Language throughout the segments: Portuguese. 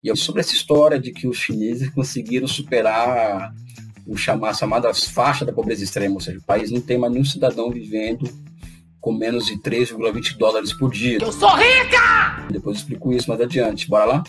E sobre essa história de que os chineses conseguiram superar as chamadas faixas da pobreza extrema, ou seja, o país não tem mais nenhum cidadão vivendo com menos de 3,20 dólares por dia. Eu sou rica! Depois eu explico isso mais adiante. Bora lá?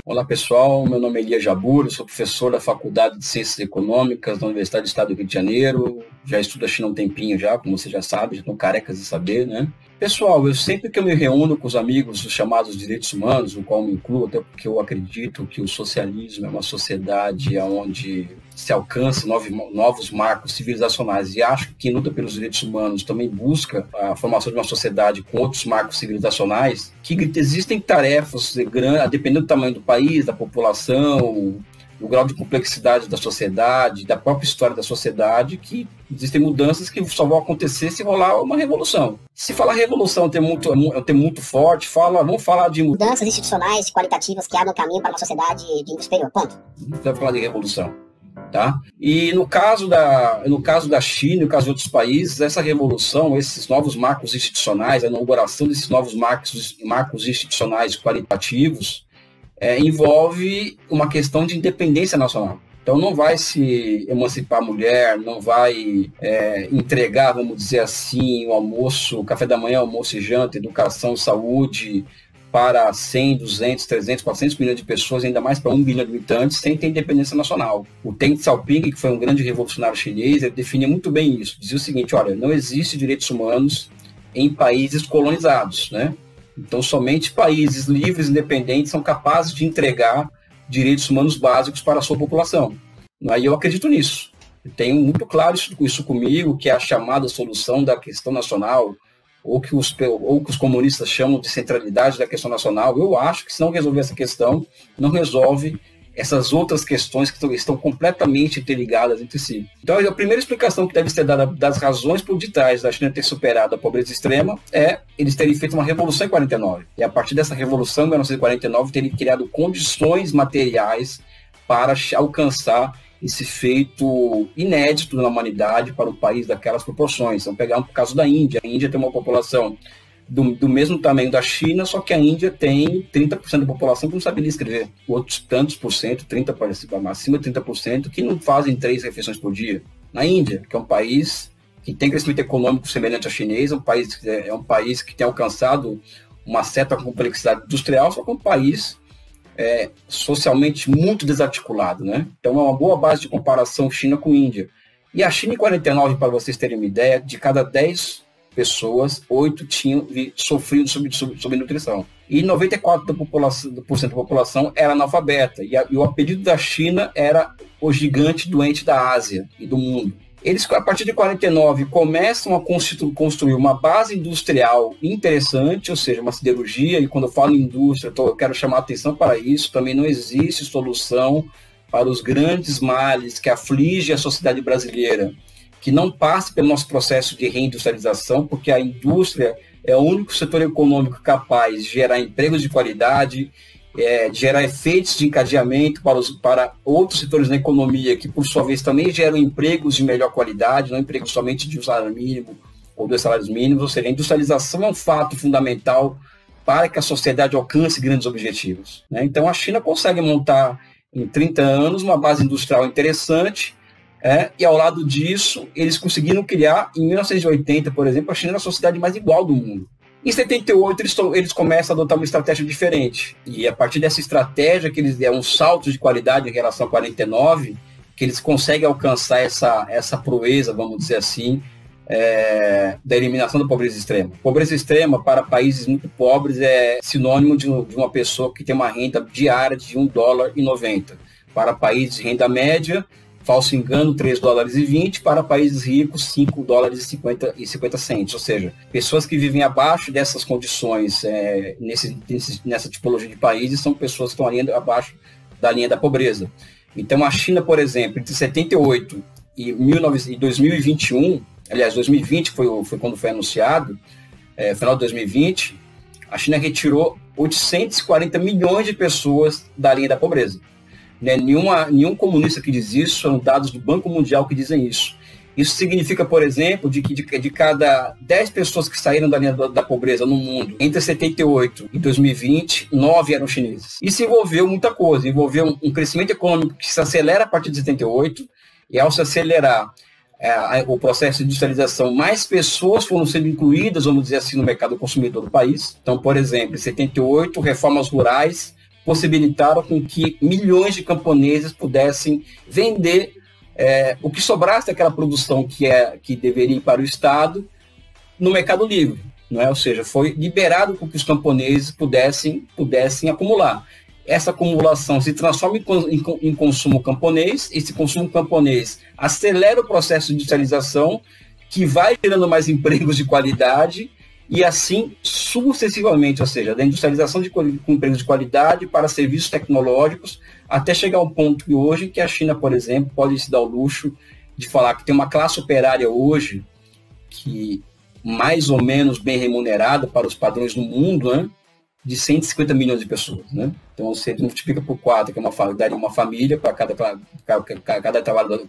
Olá pessoal, meu nome é Elias Jabur, eu sou professor da Faculdade de Ciências Econômicas da Universidade do Estado do Rio de Janeiro, já estudo a China há um tempinho já, como você já sabe, já estão carecas de saber, né? Pessoal, sempre que eu me reúno com os amigos dos chamados direitos humanos, no qual me incluo, até porque eu acredito que o socialismo é uma sociedade onde se alcança novos marcos civilizacionais, e acho que quem luta pelos direitos humanos também busca a formação de uma sociedade com outros marcos civilizacionais, que existem tarefas, dependendo do tamanho do país, da população, do grau de complexidade da sociedade, da própria história da sociedade, que existem mudanças que só vão acontecer se rolar uma revolução. Se falar revolução é um termo muito forte, vamos falar de mudanças institucionais, qualitativas que abrem caminho para uma sociedade de nível superior, ponto. Não vai falar de revolução. Tá? E no caso da China e no caso de outros países, essa revolução, esses novos marcos institucionais, a inauguração desses novos marcos institucionais qualitativos, envolve uma questão de independência nacional. Então não vai se emancipar a mulher, não vai entregar, vamos dizer assim, o almoço, o café da manhã, almoço e janta, educação, saúde, para 100, 200, 300, 400 milhões de pessoas, ainda mais para 1 bilhão de habitantes, sem ter independência nacional. O Deng Xiaoping, que foi um grande revolucionário chinês, ele definia muito bem isso. Dizia o seguinte, olha, não existe direitos humanos em países colonizados, né? Então, somente países livres e independentes são capazes de entregar direitos humanos básicos para a sua população. Aí eu acredito nisso. Eu tenho muito claro isso comigo, que é a chamada solução da questão nacional, ou que os comunistas chamam de centralidade da questão nacional. Eu acho que se não resolver essa questão, não resolve essas outras questões que estão completamente interligadas entre si. Então, a primeira explicação que deve ser dada das razões por detrás da China ter superado a pobreza extrema é eles terem feito uma revolução em 49. E a partir dessa revolução, em 1949, terem criado condições materiais para alcançar esse feito inédito na humanidade para um país daquelas proporções. Então, pegar um caso da Índia. A Índia tem uma população do mesmo tamanho da China, só que a Índia tem 30% da população que não sabe ler e escrever. Outros tantos por cento, acima de 30%, que não fazem 3 refeições por dia. Na Índia, que é um país que tem crescimento econômico semelhante ao chinês, é um país que tem alcançado uma certa complexidade industrial, só que é um país socialmente muito desarticulado, né? Então é uma boa base de comparação China com Índia. E a China em 49, para vocês terem uma ideia, de cada 10 pessoas, 8 tinham sofrido subnutrição. E 94% da população era analfabeta. E o apelido da China era o gigante doente da Ásia e do mundo. Eles, a partir de 49, começam a construir uma base industrial interessante, ou seja, uma siderurgia, e quando eu falo em indústria, eu quero chamar a atenção para isso, também não existe solução para os grandes males que afligem a sociedade brasileira, que não passe pelo nosso processo de reindustrialização, porque a indústria é o único setor econômico capaz de gerar empregos de qualidade, de gerar efeitos de encadeamento para outros setores da economia, que por sua vez também geram empregos de melhor qualidade, não empregos somente de um salário mínimo ou 2 salários mínimos. Ou seja, a industrialização é um fato fundamental para que a sociedade alcance grandes objetivos, né? Então a China consegue montar em 30 anos uma base industrial interessante, e ao lado disso eles conseguiram criar, em 1980, por exemplo, a China era a sociedade mais igual do mundo. Em 78, eles começam a adotar uma estratégia diferente. E a partir dessa estratégia, que eles deram um salto de qualidade em relação a 49, que eles conseguem alcançar essa proeza, vamos dizer assim, da eliminação da pobreza extrema. Pobreza extrema, para países muito pobres, é sinônimo de uma pessoa que tem uma renda diária de $1,90. Para países de renda média, falso engano, $3,20, para países ricos, $5,50. Ou seja, pessoas que vivem abaixo dessas condições, nessa tipologia de países, são pessoas que estão abaixo da linha da pobreza. Então, a China, por exemplo, entre 78 e 2021, aliás, 2020 foi quando foi anunciado, final de 2020, a China retirou 840 milhões de pessoas da linha da pobreza. Nenhum comunista que diz isso, são dados do Banco Mundial que dizem isso. Isso significa, por exemplo, que de cada 10 pessoas que saíram da linha da pobreza no mundo, entre 78 e 2020, 9 eram chineses. Isso envolveu muita coisa, envolveu um crescimento econômico que se acelera a partir de 78, e ao se acelerar o processo de industrialização, mais pessoas foram sendo incluídas, vamos dizer assim, no mercado consumidor do país. Então, por exemplo, em 78, reformas rurais possibilitaram com que milhões de camponeses pudessem vender o que sobrasse daquela produção que deveria ir para o Estado no mercado livre, não é? Ou seja, foi liberado para que os camponeses pudessem acumular. Essa acumulação se transforma em consumo camponês, esse consumo camponês acelera o processo de industrialização, que vai gerando mais empregos de qualidade, e assim sucessivamente, ou seja, da industrialização com empregos de qualidade para serviços tecnológicos, até chegar ao ponto que hoje, que a China, por exemplo, pode se dar o luxo de falar que tem uma classe operária hoje que mais ou menos bem remunerada para os padrões do mundo, né, de 150 milhões de pessoas, né? Então você multiplica por 4, que daria uma família para cada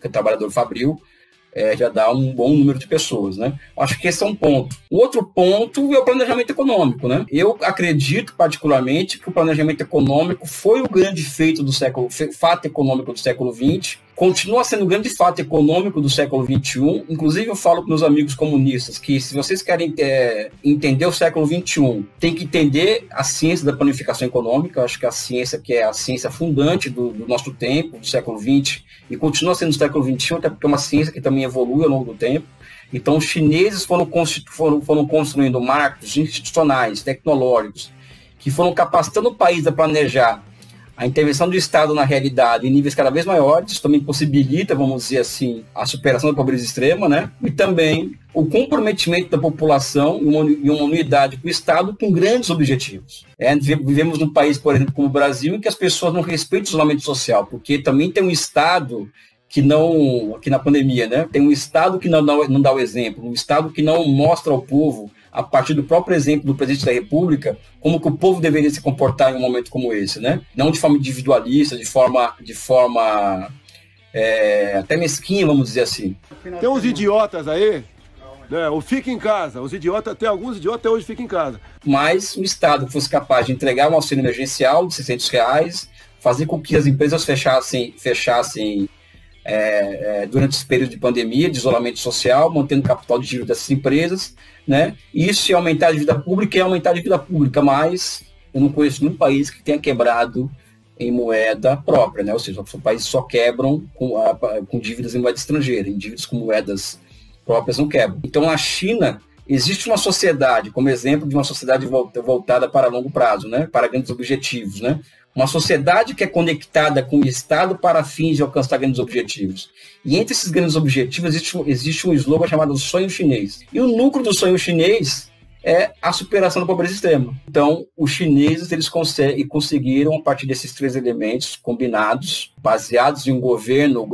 trabalhador fabril, já dá um bom número de pessoas, né? Acho que esse é um ponto. O outro ponto é o planejamento econômico, né? Eu acredito particularmente que o planejamento econômico foi o grande fato econômico do século XX, continua sendo o grande fato econômico do século XXI. Inclusive eu falo para meus amigos comunistas que se vocês querem entender o século XXI, tem que entender a ciência da planificação econômica. Eu acho que a ciência que é a ciência fundante do nosso tempo, do século XX, e continua sendo do século XXI, até porque é uma ciência que também evolui ao longo do tempo. Então os chineses foram construindo marcos institucionais, tecnológicos, que foram capacitando o país a planejar a intervenção do Estado na realidade em níveis cada vez maiores. Isso também possibilita, vamos dizer assim, a superação da pobreza extrema, né? E também o comprometimento da população em uma unidade com o Estado com grandes objetivos. Vivemos num país, por exemplo, como o Brasil, em que as pessoas não respeitam o isolamento social, porque também tem um Estado que não, aqui na pandemia, né? Tem um Estado que não dá o exemplo, um Estado que não mostra ao povo, a partir do próprio exemplo do presidente da República, como que o povo deveria se comportar em um momento como esse, né? Não de forma individualista, de forma até mesquinha, vamos dizer assim. Tem uns idiotas aí, né? O fica em casa, tem alguns idiotas hoje ficam em casa. Mas um Estado que fosse capaz de entregar um auxílio emergencial de R$600, fazer com que as empresas fechassem durante esse período de pandemia, de isolamento social, mantendo o capital de giro dessas empresas, né? Isso é aumentar a dívida pública, mas eu não conheço nenhum país que tenha quebrado em moeda própria, né? Ou seja, os países só quebram com dívidas em moeda estrangeira, em dívidas com moedas próprias não quebram. Então, na China, existe uma sociedade, como exemplo de uma sociedade voltada para longo prazo, né? Para grandes objetivos, né? Uma sociedade que é conectada com o Estado para fins de alcançar grandes objetivos. E entre esses grandes objetivos existe um slogan chamado sonho chinês. E o núcleo do sonho chinês é a superação da pobreza extrema. Então, os chineses eles conseguiram, a partir desses 3 elementos combinados, baseados em um governo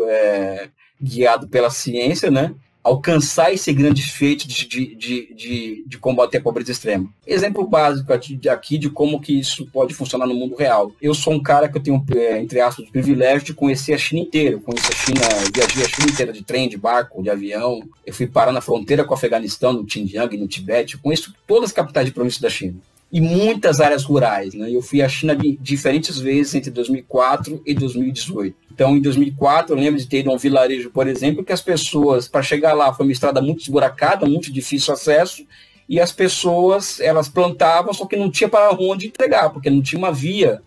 guiado pela ciência, né? Alcançar esse grande feito de combater a pobreza extrema. Exemplo básico aqui de como que isso pode funcionar no mundo real. Eu sou um cara que eu tenho, entre aspas, o privilégio de conhecer a China inteira. Eu conheço a China, viajei a China inteira de trem, de barco, de avião. Eu fui parar na fronteira com o Afeganistão, no Xinjiang, no Tibete. Eu conheço todas as capitais de província da China. E muitas áreas rurais, né? Eu fui à China diferentes vezes entre 2004 e 2018. Então, em 2004, eu lembro de ter ido a um vilarejo, por exemplo, que as pessoas, para chegar lá, foi uma estrada muito esburacada, muito difícil acesso, e as pessoas, elas plantavam, só que não tinha para onde entregar, porque não tinha uma via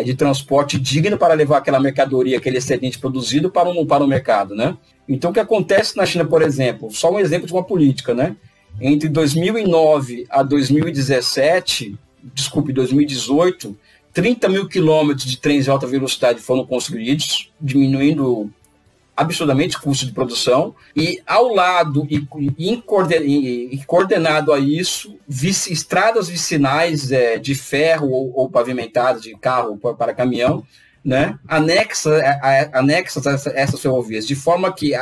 de transporte digno para levar aquela mercadoria, aquele excedente produzido para o mercado, né? Então, o que acontece na China, por exemplo, só um exemplo de uma política, né? Entre 2009 a 2018, 30 mil quilômetros de trens de alta velocidade foram construídos, diminuindo absurdamente o custo de produção, e ao lado e coordenado a isso, estradas vicinais de ferro ou pavimentadas de carro para caminhão, né, anexas a essas ferrovias, de forma que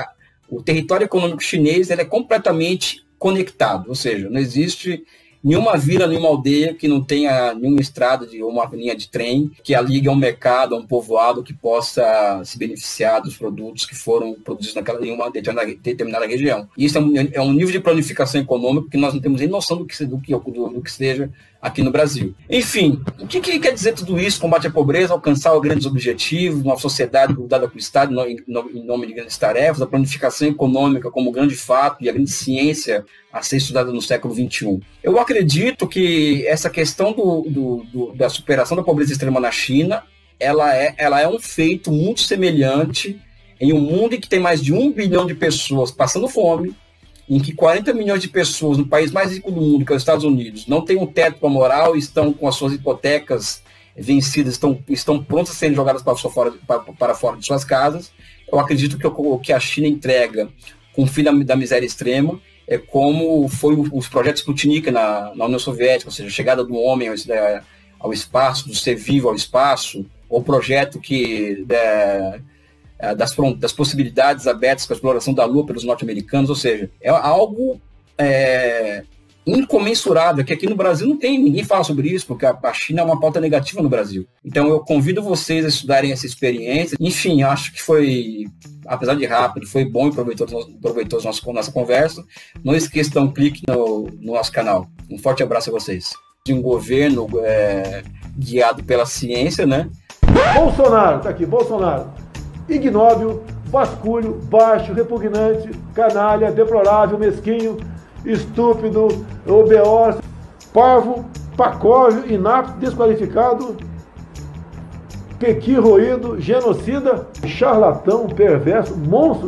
o território econômico chinês ele é completamente conectado, ou seja, não existe nenhuma vila, nenhuma aldeia que não tenha nenhuma estrada ou uma linha de trem que a ligue a um mercado, a um povoado que possa se beneficiar dos produtos que foram produzidos em uma determinada região. E isso é um nível de planificação econômica que nós não temos nem noção do que seja aqui no Brasil. Enfim, o que quer dizer tudo isso? Combate à pobreza, alcançar os grandes objetivos, uma sociedade cuidada com o Estado em nome de grandes tarefas, a planificação econômica como grande fato e a grande ciência a ser estudada no século XXI. Eu acredito que essa questão da superação da pobreza extrema na China, ela é um feito muito semelhante em um mundo em que tem mais de 1 bilhão de pessoas passando fome, em que 40 milhões de pessoas no país mais rico do mundo, que é os Estados Unidos, não têm um teto para moral, estão com as suas hipotecas vencidas, estão prontas a serem jogadas para fora de suas casas. Eu acredito que o que a China entrega com o fim da miséria extrema é como foi os projetos Sputnik na União Soviética, ou seja, a chegada do homem ao espaço, do ser vivo ao espaço, o projeto das possibilidades abertas com a exploração da Lua pelos norte-americanos, ou seja, é algo incomensurável, que aqui no Brasil não tem, ninguém fala sobre isso, porque a China é uma pauta negativa no Brasil. Então eu convido vocês a estudarem essa experiência. Enfim, acho que foi, apesar de rápido, foi bom e proveitoso nossa conversa. Não esqueça de dar um clique no nosso canal. Um forte abraço a vocês. De um governo guiado pela ciência, né? Bolsonaro, tá aqui, Bolsonaro. Ignóbil, vasculho, baixo, repugnante, canalha, deplorável, mesquinho, estúpido, obeós, parvo, pacóvio, inapto, desqualificado, pequi roído, genocida, charlatão, perverso, monstro.